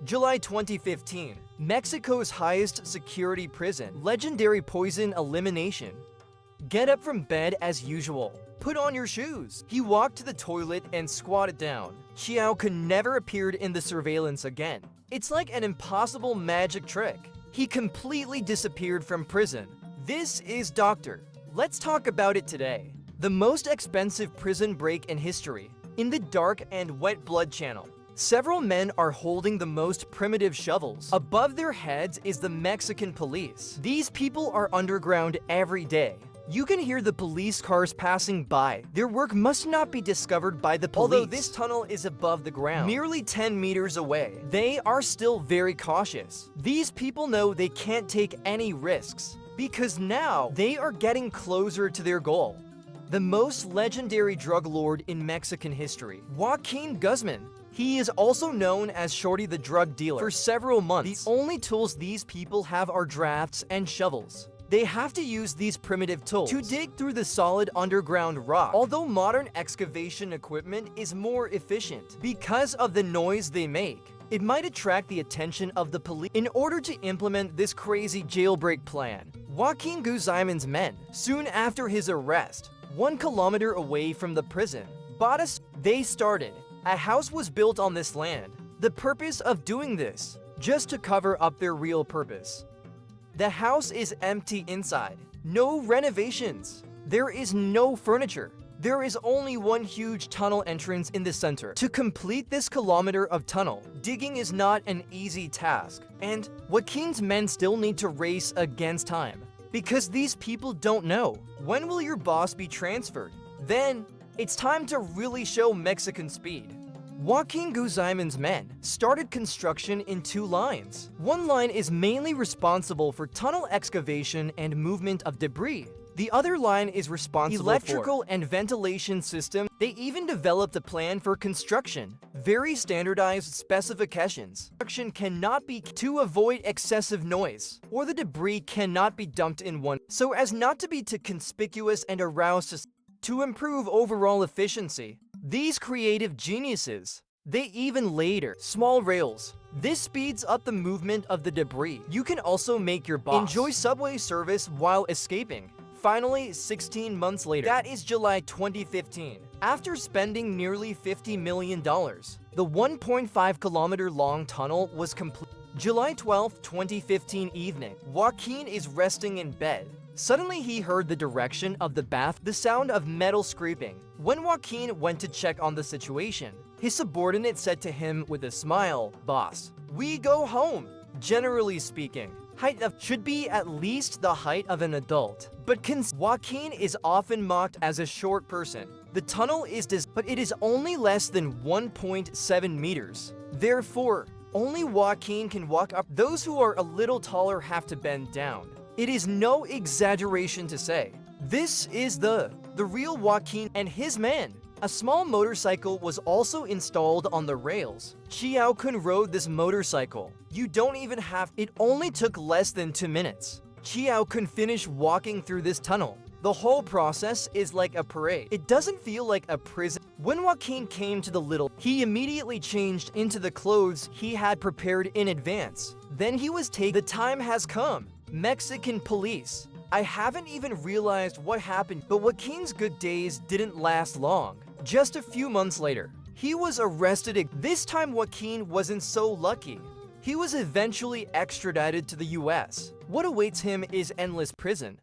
July 2015. Mexico's highest security prison. Legendary poison elimination. Get up from bed as usual. Put on your shoes. He walked to the toilet and squatted down. Xiao never appeared in the surveillance again. It's like an impossible magic trick. He completely disappeared from prison. This is Doctor. Let's talk about it today. The most expensive prison break in history. In the dark and wet blood channel, several men are holding the most primitive shovels. Above their heads is the Mexican police. These people are underground every day. You can hear the police cars passing by. Their work must not be discovered by the police. Although this tunnel is above the ground, merely 10 meters away, they are still very cautious. These people know they can't take any risks, because now they are getting closer to their goal. The most legendary drug lord in Mexican history, Joaquin Guzman. He is also known as Shorty the drug dealer. For several months, the only tools these people have are drafts and shovels. They have to use these primitive tools to dig through the solid underground rock. Although modern excavation equipment is more efficient because of the noise they make, it might attract the attention of the police. In order to implement this crazy jailbreak plan, Joaquin Guzman's men, soon after his arrest, 1 kilometer away from the prison, they started. A house was built on this land. The purpose of doing this, just to cover up their real purpose. The house is empty inside. No renovations. There is no furniture. There is only one huge tunnel entrance in the center. To complete this kilometer of tunnel, digging is not an easy task. And Joaquin's men still need to race against time. Because these people don't know. When will your boss be transferred? Then, it's time to really show Mexican speed. Joaquin Guzman's men started construction in 2 lines. One line is mainly responsible for tunnel excavation and movement of debris. The other line is responsible for electrical and ventilation system. They even developed a plan for construction. Very standardized specifications. Construction cannot be to avoid excessive noise, or the debris cannot be dumped in one, so as not to be too conspicuous and arouse to improve overall efficiency. These creative geniuses, they even later small rails. This speeds up the movement of the debris. You can also make your boss enjoy subway service while escaping. Finally, 16 months later, that is July 2015, after spending nearly $50 million, the 1.5 kilometer long tunnel was complete. July 12, 2015 evening, Joaquin is resting in bed. Suddenly he heard the direction of the bath, the sound of metal scraping. When Joaquin went to check on the situation, his subordinate said to him with a smile, "Boss, we go home." Generally speaking, height of should be at least the height of an adult. But Joaquin is often mocked as a short person. The tunnel is but it is only less than 1.7 meters. Therefore, only Joaquin can walk up. Those who are a little taller have to bend down. It is no exaggeration to say, this is the real Joaquin and his men. A small motorcycle was also installed on the rails. Xiao rode this motorcycle. You don't even have, it only took less than 2 minutes. Xiao finished walking through this tunnel. The whole process is like a parade. It doesn't feel like a prison. When Joaquin came to the little, he immediately changed into the clothes he had prepared in advance. Then he was taken. The time has come. Mexican police. I haven't even realized what happened, but Joaquin's good days didn't last long. Just a few months later, he was arrested. This time Joaquin wasn't so lucky. He was eventually extradited to the US. What awaits him is endless prison.